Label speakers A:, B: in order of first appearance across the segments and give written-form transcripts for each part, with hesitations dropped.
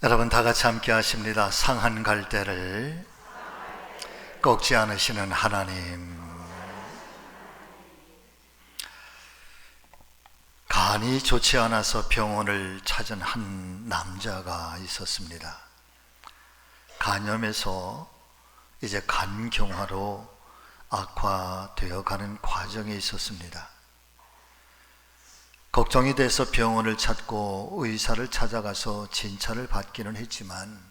A: 여러분 다 같이 함께 하십니다. 상한 갈대를 꺾지 않으시는 하나님. 간이 좋지 않아서 병원을 찾은 한 남자가 있었습니다. 간염에서 이제 간경화로 악화되어 가는 과정에 있었습니다. 걱정이 돼서 병원을 찾고 의사를 찾아가서 진찰을 받기는 했지만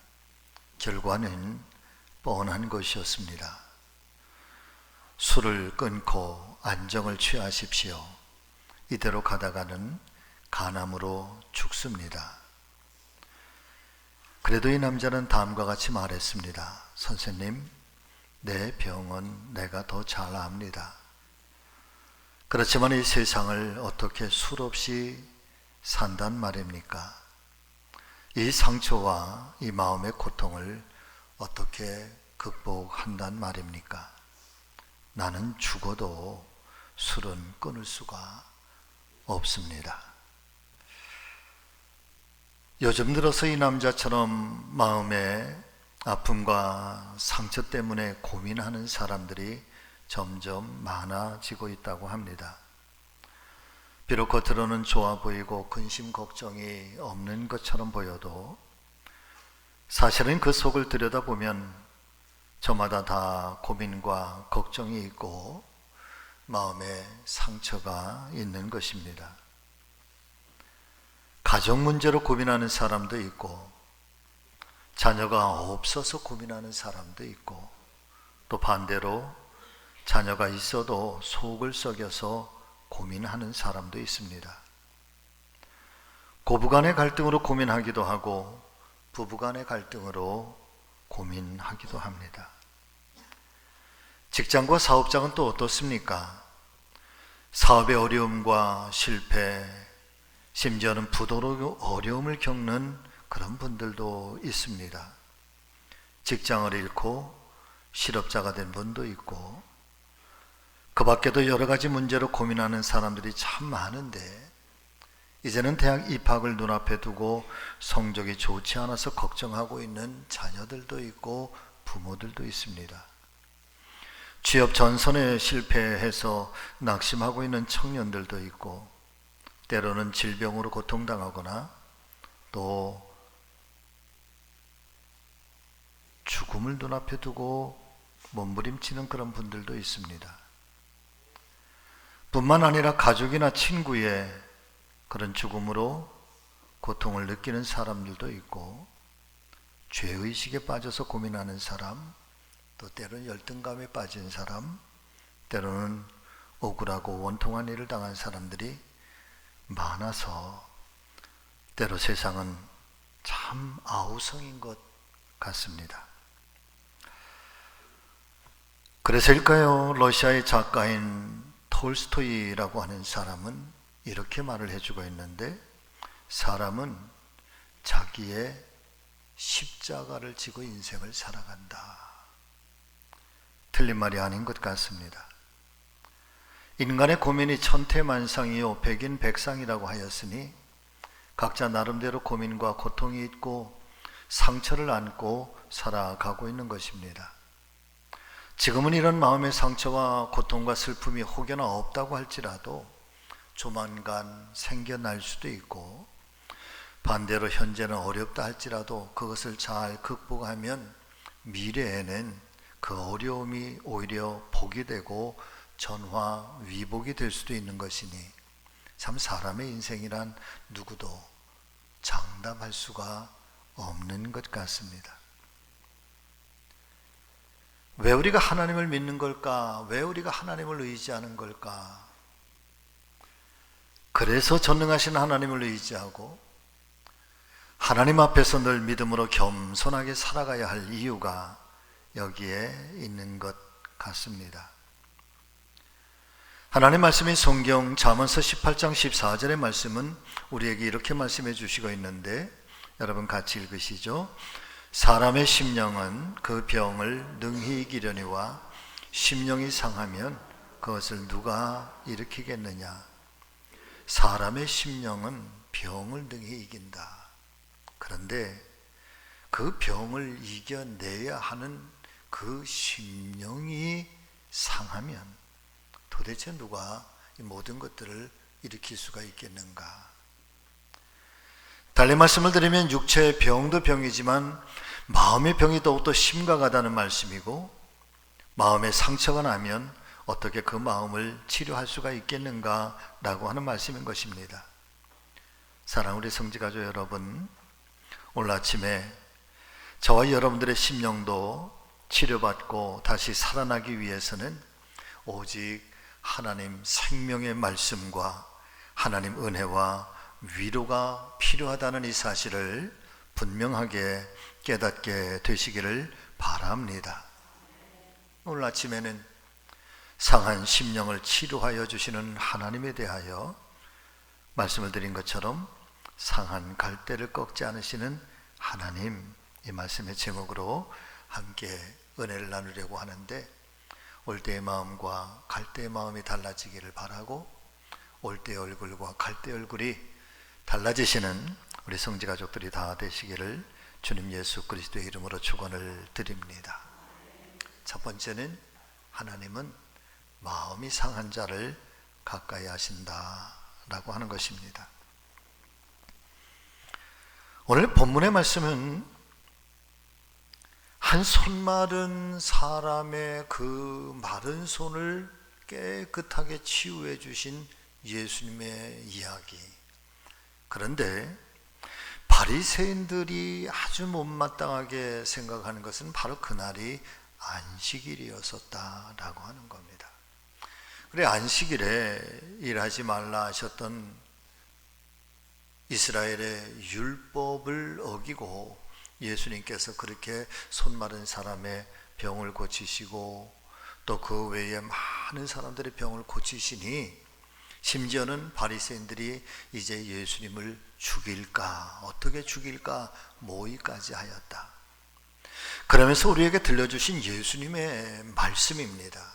A: 결과는 뻔한 것이었습니다. 술을 끊고 안정을 취하십시오. 이대로 가다가는 간암으로 죽습니다. 그래도 이 남자는 다음과 같이 말했습니다. 선생님, 내 병은 내가 더 잘 압니다. 그렇지만 이 세상을 어떻게 술 없이 산단 말입니까? 이 상처와 이 마음의 고통을 어떻게 극복한단 말입니까? 나는 죽어도 술은 끊을 수가 없습니다. 요즘 들어서 이 남자처럼 마음의 아픔과 상처 때문에 고민하는 사람들이 점점 많아지고 있다고 합니다. 비록 겉으로는 좋아 보이고 근심 걱정이 없는 것처럼 보여도 사실은 그 속을 들여다보면 저마다 다 고민과 걱정이 있고 마음에 상처가 있는 것입니다. 가정 문제로 고민하는 사람도 있고 자녀가 없어서 고민하는 사람도 있고 또 반대로 자녀가 있어도 속을 썩여서 고민하는 사람도 있습니다. 고부간의 갈등으로 고민하기도 하고 부부간의 갈등으로 고민하기도 합니다. 직장과 사업장은 또 어떻습니까? 사업의 어려움과 실패, 심지어는 부도로 어려움을 겪는 그런 분들도 있습니다. 직장을 잃고 실업자가 된 분도 있고 그 밖에도 여러 가지 문제로 고민하는 사람들이 참 많은데 이제는 대학 입학을 눈앞에 두고 성적이 좋지 않아서 걱정하고 있는 자녀들도 있고 부모들도 있습니다. 취업 전선에 실패해서 낙심하고 있는 청년들도 있고 때로는 질병으로 고통당하거나 또 죽음을 눈앞에 두고 몸부림치는 그런 분들도 있습니다. 뿐만 아니라 가족이나 친구의 그런 죽음으로 고통을 느끼는 사람들도 있고 죄의식에 빠져서 고민하는 사람, 또 때로는 열등감에 빠진 사람, 때로는 억울하고 원통한 일을 당한 사람들이 많아서 때로 세상은 참 아우성인 것 같습니다. 그래서일까요? 러시아의 작가인 톨스토이라고 하는 사람은 이렇게 말을 해주고 있는데 사람은 자기의 십자가를 지고 인생을 살아간다. 틀린 말이 아닌 것 같습니다. 인간의 고민이 천태만상이요 백인백상이라고 하였으니 각자 나름대로 고민과 고통이 있고 상처를 안고 살아가고 있는 것입니다. 지금은 이런 마음의 상처와 고통과 슬픔이 혹여나 없다고 할지라도 조만간 생겨날 수도 있고 반대로 현재는 어렵다 할지라도 그것을 잘 극복하면 미래에는 그 어려움이 오히려 복이 되고 전화 위복이 될 수도 있는 것이니 참 사람의 인생이란 누구도 장담할 수가 없는 것 같습니다. 왜 우리가 하나님을 믿는 걸까? 왜 우리가 하나님을 의지하는 걸까? 그래서 전능하신 하나님을 의지하고 하나님 앞에서 늘 믿음으로 겸손하게 살아가야 할 이유가 여기에 있는 것 같습니다. 하나님 말씀인 성경 잠언서 18장 14절의 말씀은 우리에게 이렇게 말씀해 주시고 있는데 여러분 같이 읽으시죠. 사람의 심령은 그 병을 능히 이기려니와 심령이 상하면 그것을 누가 일으키겠느냐. 사람의 심령은 병을 능히 이긴다. 그런데 그 병을 이겨내야 하는 그 심령이 상하면 도대체 누가 이 모든 것들을 일으킬 수가 있겠는가? 달리 말씀을 드리면 육체의 병도 병이지만 마음의 병이 더욱더 심각하다는 말씀이고, 마음에 상처가 나면 어떻게 그 마음을 치료할 수가 있겠는가 라고 하는 말씀인 것입니다. 사랑하는 우리 성지가족 여러분, 오늘 아침에 저와 여러분들의 심령도 치료받고 다시 살아나기 위해서는 오직 하나님 생명의 말씀과 하나님 은혜와 위로가 필요하다는 이 사실을 분명하게 깨닫게 되시기를 바랍니다. 오늘 아침에는 상한 심령을 치료하여 주시는 하나님에 대하여 말씀을 드린 것처럼 상한 갈대를 꺾지 않으시는 하나님, 이 말씀의 제목으로 함께 은혜를 나누려고 하는데, 올 때의 마음과 갈 때의 마음이 달라지기를 바라고 올 때의 얼굴과 갈 때의 얼굴이 달라지시는 우리 성지 가족들이 다 되시기를 주님 예수 그리스도의 이름으로 축원을 드립니다. 첫 번째는 하나님은 마음이 상한 자를 가까이 하신다라고 하는 것입니다. 오늘 본문의 말씀은 한 손 마른 사람의 그 마른 손을 깨끗하게 치유해 주신 예수님의 이야기. 그런데 바리새인들이 아주 못마땅하게 생각하는 것은 바로 그날이 안식일이었었다라고 하는 겁니다. 그래, 안식일에 일하지 말라 하셨던 이스라엘의 율법을 어기고 예수님께서 그렇게 손 마른 사람의 병을 고치시고 또 그 외에 많은 사람들의 병을 고치시니, 심지어는 바리새인들이 이제 예수님을 죽일까, 어떻게 죽일까 모의까지 하였다. 그러면서 우리에게 들려주신 예수님의 말씀입니다.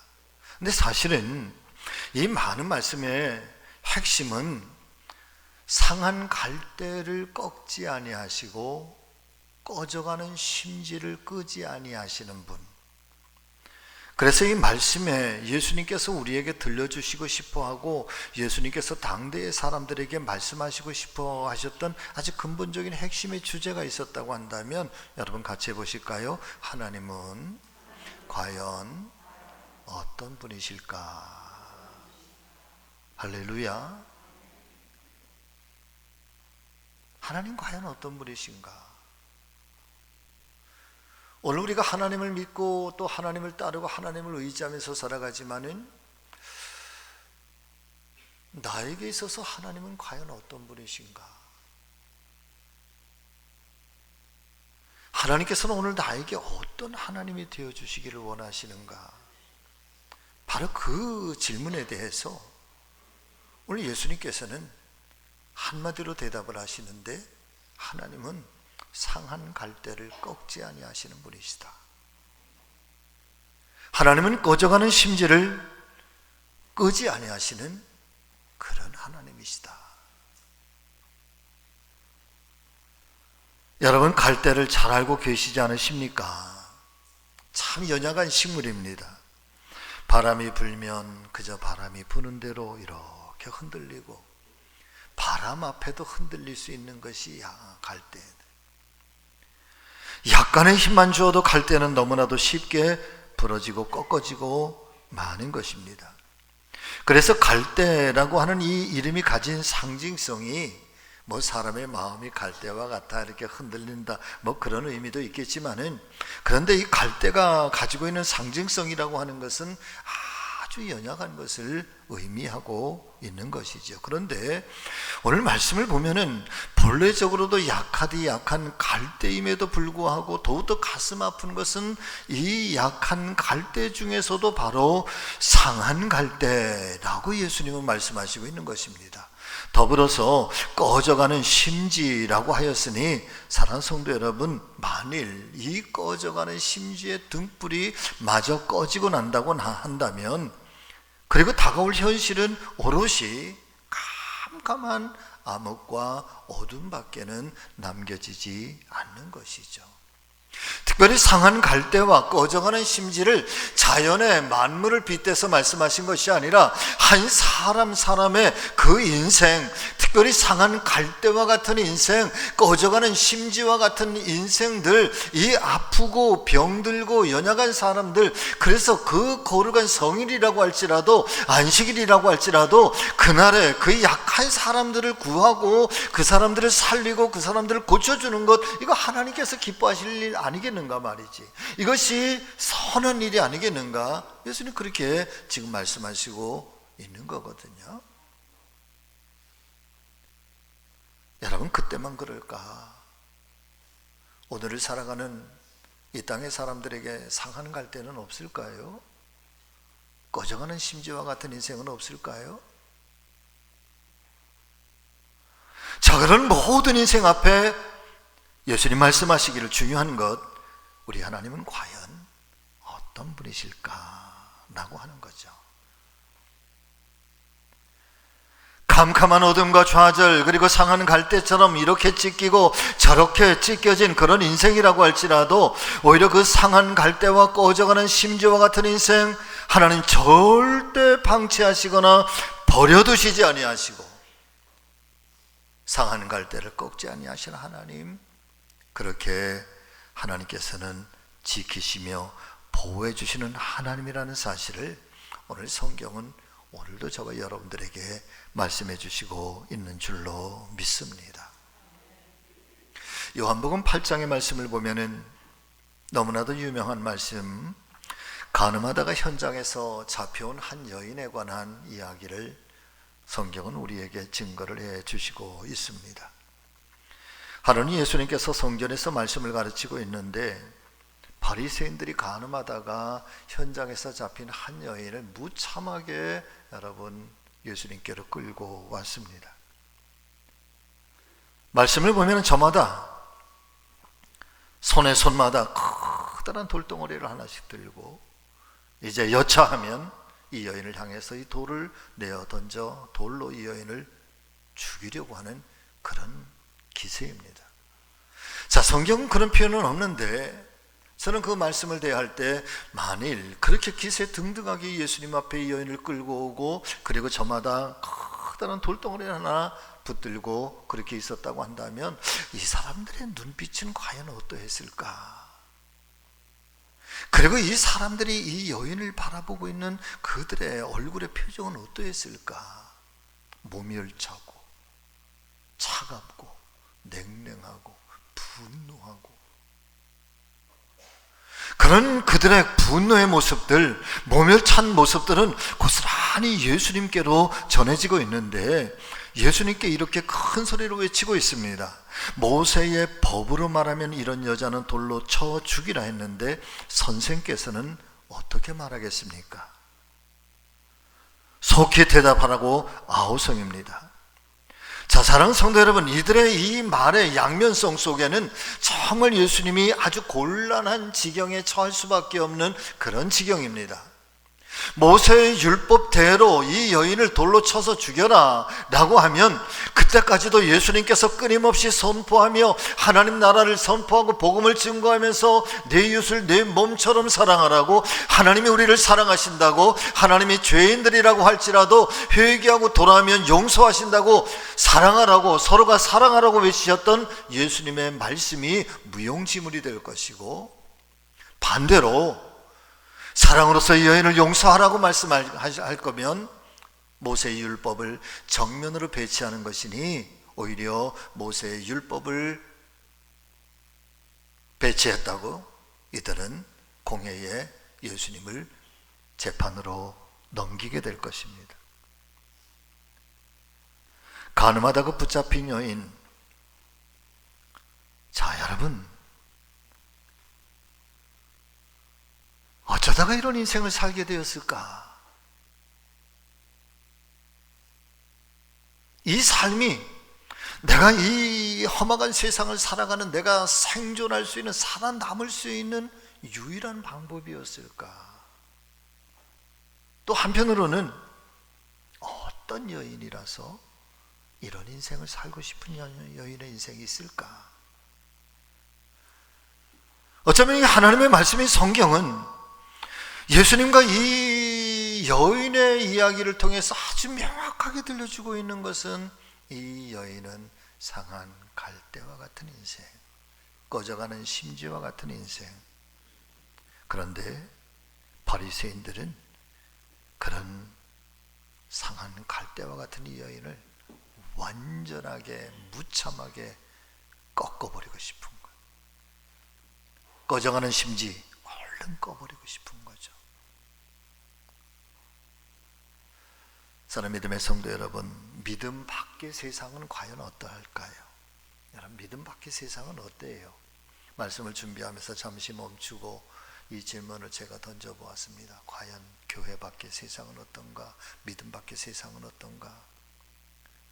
A: 근데 사실은 이 많은 말씀의 핵심은 상한 갈대를 꺾지 아니하시고 꺼져가는 심지를 끄지 아니하시는 분. 그래서 이 말씀에 예수님께서 우리에게 들려주시고 싶어하고 예수님께서 당대의 사람들에게 말씀하시고 싶어 하셨던 아주 근본적인 핵심의 주제가 있었다고 한다면 여러분 같이 해보실까요? 하나님은 과연 어떤 분이실까? 할렐루야. 하나님 과연 어떤 분이신가? 오늘 우리가 하나님을 믿고 또 하나님을 따르고 하나님을 의지하면서 살아가지만은 나에게 있어서 하나님은 과연 어떤 분이신가? 하나님께서는 오늘 나에게 어떤 하나님이 되어주시기를 원하시는가? 바로 그 질문에 대해서 오늘 예수님께서는 한마디로 대답을 하시는데, 하나님은 상한 갈대를 꺾지 아니하시는 분이시다. 하나님은 꺼져가는 심지를 끄지 아니하시는 그런 하나님이시다. 여러분, 갈대를 잘 알고 계시지 않으십니까? 참 연약한 식물입니다. 바람이 불면 그저 바람이 부는 대로 이렇게 흔들리고, 바람 앞에도 흔들릴 수 있는 것이 갈대. 약간의 힘만 주어도 갈대는 너무나도 쉽게 부러지고 꺾어지고 마는 것입니다. 그래서 갈대라고 하는 이 이름이 가진 상징성이 뭐 사람의 마음이 갈대와 같아 이렇게 흔들린다 뭐 그런 의미도 있겠지만은, 그런데 이 갈대가 가지고 있는 상징성이라고 하는 것은 아주 연약한 것을 의미하고 있는 것이죠. 그런데 오늘 말씀을 보면은 본래적으로도 약하디 약한 갈대임에도 불구하고 더욱더 가슴 아픈 것은 이 약한 갈대 중에서도 바로 상한 갈대라고 예수님은 말씀하시고 있는 것입니다. 더불어서 꺼져가는 심지라고 하였으니, 사랑하는 성도 여러분, 만일 이 꺼져가는 심지의 등불이 마저 꺼지고 난다고 한다면, 그리고 다가올 현실은 오롯이 캄캄한 암흑과 어둠밖에는 남겨지지 않는 것이죠. 특별히 상한 갈대와 꺼져가는 심지를 자연의 만물을 빗대서 말씀하신 것이 아니라 한 사람의 그 인생, 특별히 상한 갈대와 같은 인생, 꺼져가는 심지와 같은 인생들, 이 아프고 병들고 연약한 사람들, 그래서 그 거룩한 성일이라고 할지라도 안식일이라고 할지라도 그날에 그 약한 사람들을 구하고 그 사람들을 살리고 그 사람들을 고쳐주는 것, 이거 하나님께서 기뻐하실 일 아니겠는가 말이지. 이것이 선한 일이 아니겠는가. 예수님 그렇게 지금 말씀하시고 있는 거거든요. 여러분, 그때만 그럴까? 오늘을 살아가는 이 땅의 사람들에게 상한 갈대는 없을까요? 꺼져가는 심지와 같은 인생은 없을까요? 자, 그런 모든 인생 앞에 예수님 말씀하시기를 중요한 것, 우리 하나님은 과연 어떤 분이실까라고 하는 거죠. 캄캄한 어둠과 좌절, 그리고 상한 갈대처럼 이렇게 찢기고 저렇게 찢겨진 그런 인생이라고 할지라도 오히려 그 상한 갈대와 꺼져가는 심지와 같은 인생, 하나님 절대 방치하시거나 버려두시지 아니하시고 상한 갈대를 꺾지 아니하시는 하나님, 그렇게 하나님께서는 지키시며 보호해 주시는 하나님이라는 사실을 오늘 성경은 오늘도 저와 여러분들에게 말씀해 주시고 있는 줄로 믿습니다. 요한복음 8장의 말씀을 보면은 너무나도 유명한 말씀, 간음하다가 현장에서 잡혀온 한 여인에 관한 이야기를 성경은 우리에게 증거를 해 주시고 있습니다. 하루는 예수님께서 성전에서 말씀을 가르치고 있는데 바리새인들이 간음하다가 현장에서 잡힌 한 여인을 무참하게 여러분 예수님께로 끌고 왔습니다. 말씀을 보면 저마다 손에 손마다 커다란 돌덩어리를 하나씩 들고 이제 여차하면 이 여인을 향해서 이 돌을 내어 던져 돌로 이 여인을 죽이려고 하는 그런 기세입니다. 자, 성경은 그런 표현은 없는데 저는 그 말씀을 대할 때 만일 그렇게 기세 등등하게 예수님 앞에 이 여인을 끌고 오고 그리고 저마다 커다란 돌덩어리 하나 붙들고 그렇게 있었다고 한다면 이 사람들의 눈빛은 과연 어떠했을까? 그리고 이 사람들이 이 여인을 바라보고 있는 그들의 얼굴의 표정은 어떠했을까? 모멸차고 차갑고 냉랭하고 분노하고 그런 그들의 분노의 모습들, 모멸찬 모습들은 고스란히 예수님께로 전해지고 있는데 예수님께 이렇게 큰 소리로 외치고 있습니다. 모세의 법으로 말하면 이런 여자는 돌로 쳐 죽이라 했는데 선생께서는 어떻게 말하겠습니까? 속히 대답하라고 아우성입니다. 자, 사랑하는 성도 여러분, 이들의 이 말의 양면성 속에는 정말 예수님이 아주 곤란한 지경에 처할 수밖에 없는 그런 지경입니다. 모세의 율법대로 이 여인을 돌로 쳐서 죽여라 라고 하면 그때까지도 예수님께서 끊임없이 선포하며 하나님 나라를 선포하고 복음을 증거하면서 내 이웃을 내 몸처럼 사랑하라고, 하나님이 우리를 사랑하신다고, 하나님이 죄인들이라고 할지라도 회개하고 돌아오면 용서하신다고, 사랑하라고, 서로가 사랑하라고 외치셨던 예수님의 말씀이 무용지물이 될 것이고, 반대로 사랑으로서 이 여인을 용서하라고 말씀할 거면 모세의 율법을 정면으로 배치하는 것이니 오히려 모세의 율법을 배치했다고 이들은 공회에 예수님을 재판으로 넘기게 될 것입니다. 간음하다가 붙잡힌 여인, 자 여러분, 어쩌다가 이런 인생을 살게 되었을까? 이 삶이 내가 이 험악한 세상을 살아가는 내가 생존할 수 있는, 살아남을 수 있는 유일한 방법이었을까? 또 한편으로는 어떤 여인이라서 이런 인생을 살고 싶은 여인의 인생이 있을까? 어쩌면 하나님의 말씀인 성경은 예수님과 이 여인의 이야기를 통해서 아주 명확하게 들려주고 있는 것은, 이 여인은 상한 갈대와 같은 인생, 꺼져가는 심지와 같은 인생. 그런데 바리새인들은 그런 상한 갈대와 같은 이 여인을 완전하게 무참하게 꺾어버리고 싶은 거예요. 꺼져가는 심지 얼른 꺼버리고 싶은 거죠. 사랑하는 믿음의 성도 여러분, 믿음 밖의 세상은 과연 어떠할까요? 여러분, 믿음 밖의 세상은 어때요? 말씀을 준비하면서 잠시 멈추고 이 질문을 제가 던져보았습니다. 과연 교회 밖의 세상은 어떤가? 믿음 밖의 세상은 어떤가?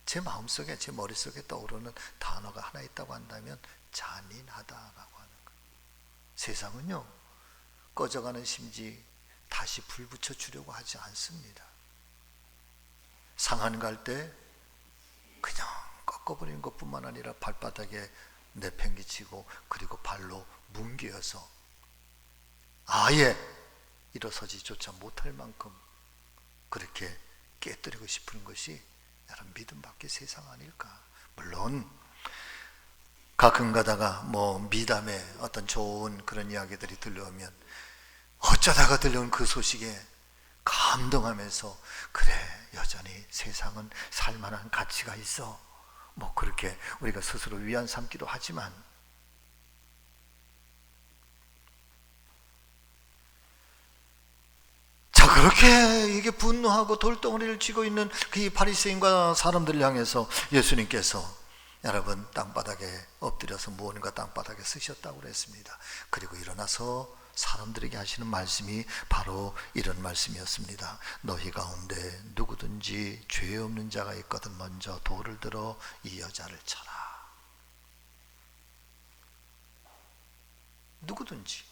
A: 제 마음속에, 제 머릿속에 떠오르는 단어가 하나 있다고 한다면 잔인하다라고 하는 거예요. 세상은요, 꺼져가는 심지 다시 불 붙여주려고 하지 않습니다. 상한 갈대 그냥 꺾어버리는 것뿐만 아니라 발바닥에 내팽개치고 그리고 발로 뭉개어서 아예 일어서지조차 못할 만큼 그렇게 깨뜨리고 싶은 것이 여러분 믿음 밖의 세상 아닐까? 물론 가끔 가다가 미담의 어떤 좋은 그런 이야기들이 들려오면 어쩌다가 들려온 그 소식에 감동하면서, 그래, 여전히 세상은 살만한 가치가 있어, 그렇게 우리가 스스로 위안 삼기도 하지만, 자, 그렇게 이게 분노하고 돌덩어리를 쥐고 있는 그 바리새인과 사람들을 향해서 예수님께서 여러분 땅바닥에 엎드려서 무언가 땅바닥에 쓰셨다고 그랬습니다. 그리고 일어나서 사람들에게 하시는 말씀이 바로 이런 말씀이었습니다. 너희 가운데 누구든지 죄 없는 자가 있거든 먼저 돌을 들어 이 여자를 쳐라. 누구든지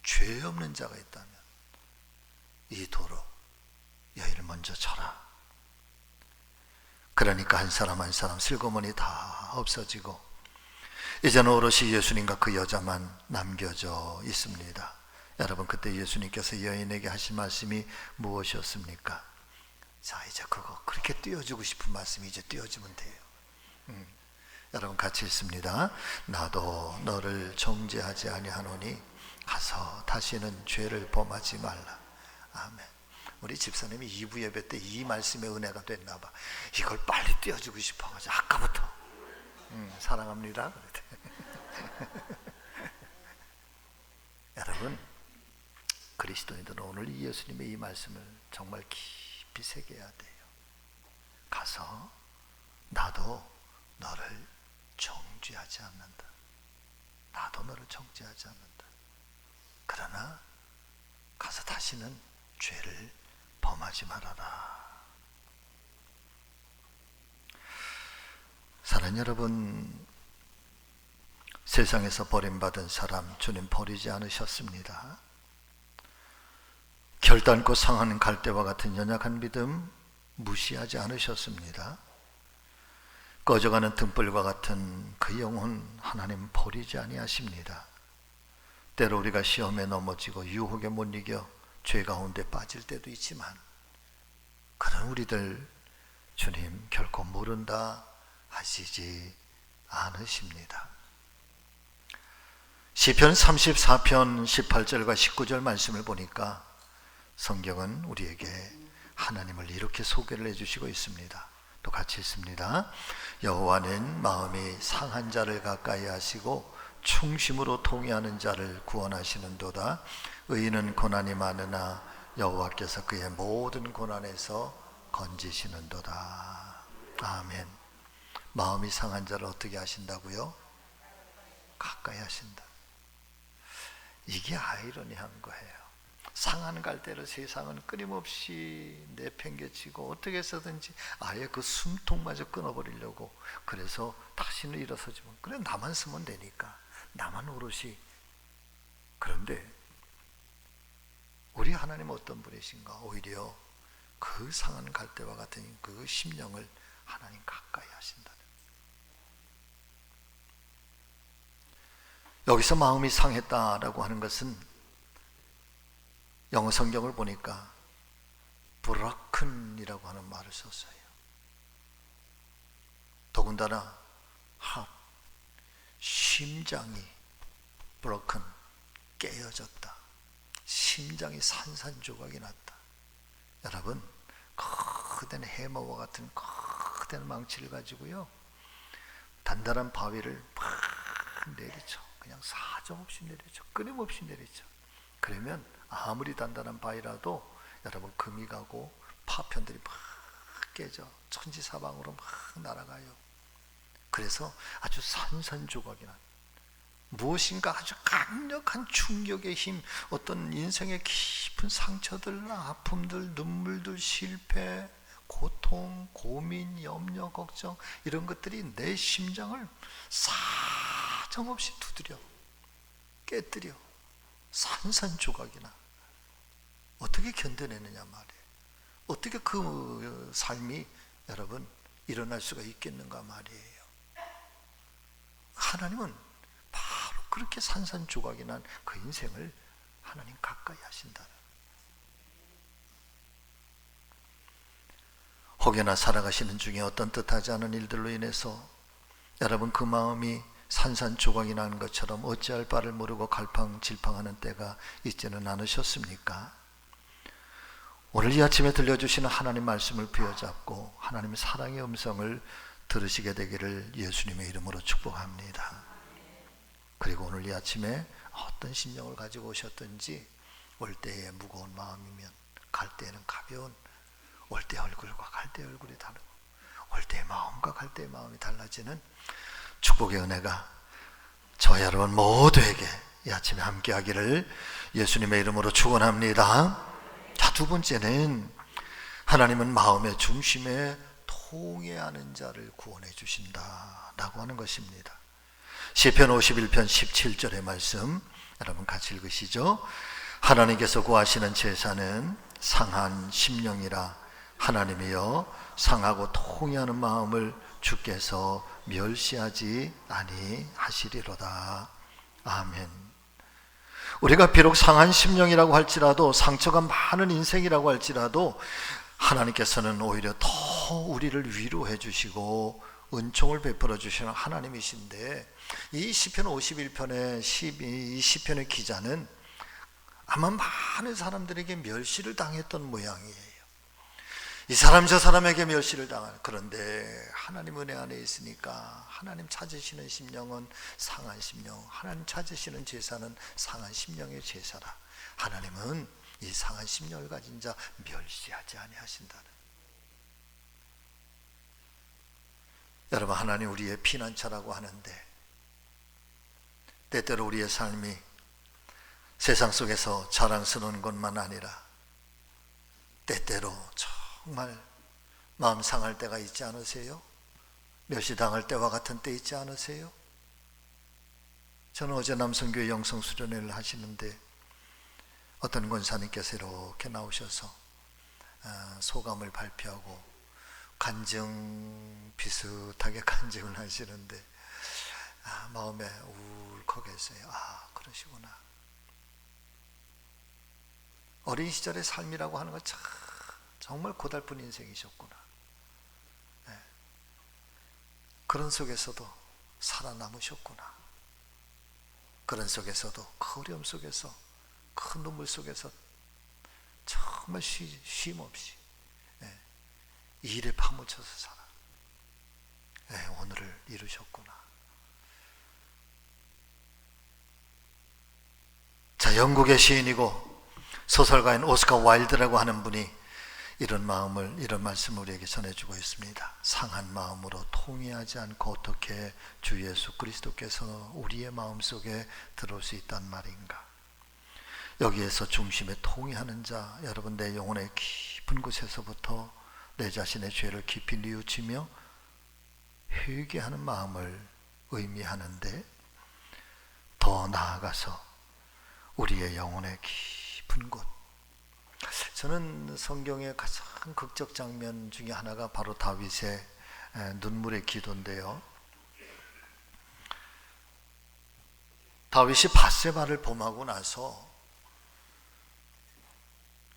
A: 죄 없는 자가 있다면 이 도로 여인을 먼저 쳐라. 그러니까 한 사람 한 사람 슬그머니 다 없어지고 이제는 오롯이 예수님과 그 여자만 남겨져 있습니다. 여러분, 그때 예수님께서 여인에게 하신 말씀이 무엇이었습니까? 자, 이제 그거 그렇게 띄워주고 싶은 말씀이 이제 띄워주면 돼요. 여러분 같이 읽습니다. 나도 너를 정죄하지 아니하노니 가서 다시는 죄를 범하지 말라. 아멘. 우리 집사님이 2부 예배 때 이 말씀의 은혜가 됐나 봐. 이걸 빨리 띄워주고 싶어가지고 아까부터 사랑합니다. 여러분, 그리스도인들은 오늘 이 예수님의 이 말씀을 정말 깊이 새겨야 돼요. 가서 나도 너를 정죄하지 않는다. 나도 너를 정죄하지 않는다. 그러나 가서 다시는 죄를 범하지 말아라. 사랑하는 여러분, 세상에서 버림받은 사람 주님 버리지 않으셨습니다. 결단코 상하는 갈대와 같은 연약한 믿음 무시하지 않으셨습니다. 꺼져가는 등불과 같은 그 영혼 하나님 버리지 아니하십니다. 때로 우리가 시험에 넘어지고 유혹에 못 이겨 죄 가운데 빠질 때도 있지만 그런 우리들 주님 결코 모른다 하시지 않으십니다. 시편 34편 18절과 19절 말씀을 보니까 성경은 우리에게 하나님을 이렇게 소개를 해주시고 있습니다. 또 같이 읽습니다. 여호와는 마음이 상한 자를 가까이 하시고 충심으로 통회하는 자를 구원하시는도다. 의인은 고난이 많으나 여호와께서 그의 모든 고난에서 건지시는도다. 아멘. 마음이 상한 자를 어떻게 하신다고요? 가까이 하신다. 이게 아이러니한 거예요. 상한 갈대로 세상은 끊임없이 내팽개치고 어떻게 해서든지 아예 그 숨통마저 끊어버리려고, 그래서 다시는 일어서지 마. 그래, 나만 쓰면 되니까, 나만 오롯이. 그런데 우리 하나님은 어떤 분이신가? 오히려 그 상한 갈대와 같은 그 심령을 하나님 가까이 하신다는. 여기서 마음이 상했다라고 하는 것은 영어 성경을 보니까 브로큰이라고 하는 말을 썼어요. 더군다나 심장이 브로큰, 깨어졌다. 심장이 산산조각이 났다. 여러분, 거대한 해머와 같은 거대한 망치를 가지고요, 단단한 바위를 막 내리쳐. 그냥 사정없이 내리쳐. 끊임없이 내리쳐. 그러면 아무리 단단한 바위라도 여러분 금이 가고 파편들이 막 깨져 천지사방으로 막 날아가요. 그래서 아주 산산조각이 난, 무엇인가 아주 강력한 충격의 힘, 어떤 인생의 깊은 상처들, 아픔들, 눈물들, 실패, 고통, 고민, 염려, 걱정, 이런 것들이 내 심장을 사정없이 두드려 깨뜨려 산산조각이나. 어떻게 견뎌내느냐 말이에요. 어떻게 그 삶이 여러분 일어날 수가 있겠는가 말이에요. 하나님은 바로 그렇게 산산조각이 난 그 인생을 하나님 가까이 하신다. 혹여나 살아가시는 중에 어떤 뜻하지 않은 일들로 인해서 여러분 그 마음이 산산조각이 나는 것처럼 어찌할 바를 모르고 갈팡질팡하는 때가 있지는 않으셨습니까? 오늘 이 아침에 들려주시는 하나님 말씀을 부여잡고 하나님의 사랑의 음성을 들으시게 되기를 예수님의 이름으로 축복합니다. 그리고 오늘 이 아침에 어떤 심령을 가지고 오셨든지, 올 때에 무거운 마음이면 갈 때에는 가벼운, 올 때 얼굴과 갈 때 얼굴이 다르고 올 때의 마음과 갈 때의 마음이 달라지는 축복의 은혜가 저 여러분 모두에게 이 아침에 함께하기를 예수님의 이름으로 축원합니다. 자, 두 번째는 하나님은 마음의 중심에 통회하는 자를 구원해 주신다라고 하는 것입니다. 시편 51편 17절의 말씀 여러분 같이 읽으시죠. 하나님께서 구하시는 제사는 상한 심령이라. 하나님이여 상하고 통회하는 마음을 주께서 멸시하지 아니하시리로다. 아멘. 우리가 비록 상한 심령이라고 할지라도, 상처가 많은 인생이라고 할지라도 하나님께서는 오히려 더 우리를 위로해 주시고 은총을 베풀어 주시는 하나님이신데, 이 시편 51편의 이 시편의 기자는 아마 많은 사람들에게 멸시를 당했던 모양이에요. 이 사람 저 사람에게 멸시를 당하는. 그런데 하나님 은혜 안에 있으니까 하나님 찾으시는 심령은 상한 심령, 하나님 찾으시는 제사는 상한 심령의 제사라. 하나님은 이 상한 심령을 가진 자 멸시하지 아니하신다는. 여러분, 하나님 우리의 피난처라고 하는데 때때로 우리의 삶이 세상 속에서 자랑스러운 것만 아니라 때때로 정말 마음 상할 때가 있지 않으세요? 멸시당할 때와 같은 때 있지 않으세요? 저는 어제 남성교회 영성수련회를 하시는데 어떤 권사님께서 이렇게 나오셔서 소감을 발표하고 비슷하게 간증을 하시는데 마음에 울컥했어요. 그러시구나. 어린 시절의 삶이라고 하는 건 정말 고달픈 인생이셨구나. 네. 그런 속에서도 살아남으셨구나. 그런 속에서도 그 어려움 속에서, 큰 눈물 속에서 정말 쉼 없이 일에 파묻혀서 살아 오늘을 이루셨구나. 자, 영국의 시인이고 소설가인 오스카 와일드라고 하는 분이 이런 말씀을 우리에게 전해주고 있습니다. 상한 마음으로 통회하지 않고 어떻게 주 예수 그리스도께서 우리의 마음속에 들어올 수 있단 말인가. 여기에서 중심에 통회하는 자, 여러분 내 영혼의 깊은 곳에서부터 내 자신의 죄를 깊이 뉘우치며 회개하는 마음을 의미하는데, 더 나아가서 우리의 영혼의 깊은 곳, 저는 성경의 가장 극적 장면 중에 하나가 바로 다윗의 눈물의 기도인데요. 다윗이 밧세바를 범하고 나서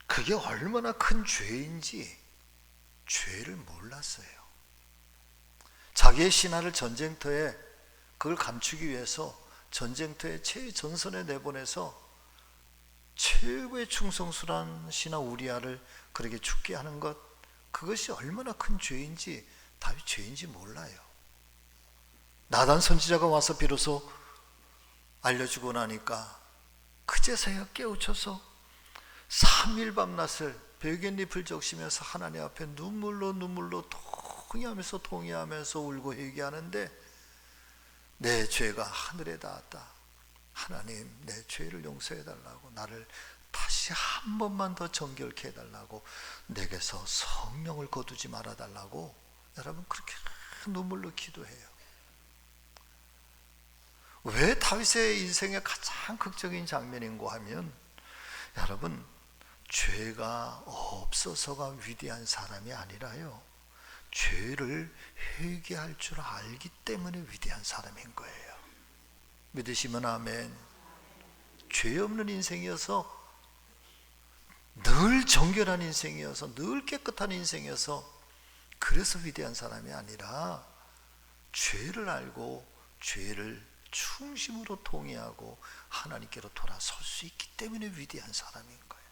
A: 그게 얼마나 큰 죄인지 죄를 몰랐어요. 자기의 신하를 전쟁터에 그걸 감추기 위해서 전쟁터의 최전선에 내보내서 최고의 충성스러운 신하 우리아를 그렇게 죽게 하는 것, 그것이 얼마나 큰 죄인지 다윗 죄인지 몰라요. 나단 선지자가 와서 비로소 알려주고 나니까 그제서야 깨우쳐서 3일 밤낮을 벽엔잎을 적시면서 하나님 앞에 눈물로 통회하면서 울고 회개하는데, 내 죄가 하늘에 닿았다. 하나님, 내 죄를 용서해 달라고, 나를 다시 한 번만 더 정결케 해달라고, 내게서 성령을 거두지 말아 달라고 여러분 그렇게 눈물로 기도해요. 왜 다윗의 인생의 가장 극적인 장면인고 하면, 여러분 죄가 없어서가 위대한 사람이 아니라요, 죄를 회개할 줄 알기 때문에 위대한 사람인 거예요. 믿으시면 아멘. 죄 없는 인생이어서, 늘 정결한 인생이어서, 늘 깨끗한 인생이어서 그래서 위대한 사람이 아니라, 죄를 알고 죄를 충심으로 통회하고 하나님께로 돌아설 수 있기 때문에 위대한 사람인 거예요.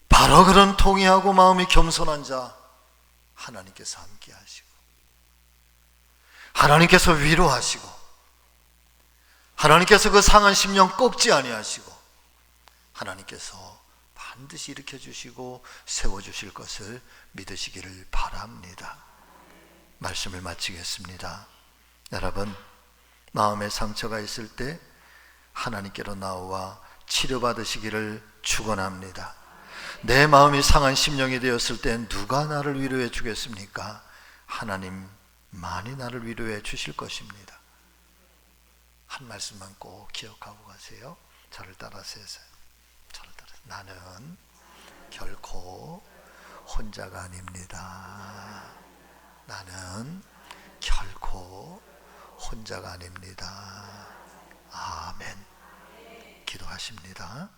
A: 바로 그런 통회하고 마음이 겸손한 자 하나님께서 함께 하시고, 하나님께서 위로하시고, 하나님께서 그 상한 심령 꺾지 아니하시고, 하나님께서 반드시 일으켜 주시고 세워 주실 것을 믿으시기를 바랍니다. 말씀을 마치겠습니다. 여러분, 마음에 상처가 있을 때 하나님께로 나와 치료받으시기를 축원합니다. 내 마음이 상한 심령이 되었을 때 누가 나를 위로해 주겠습니까? 하나님만이 나를 위로해 주실 것입니다. 한 말씀만 꼭 기억하고 가세요. 저를 따라서 해서요. 나는 결코 혼자가 아닙니다. 나는 결코 혼자가 아닙니다. 아멘. 기도하십니다.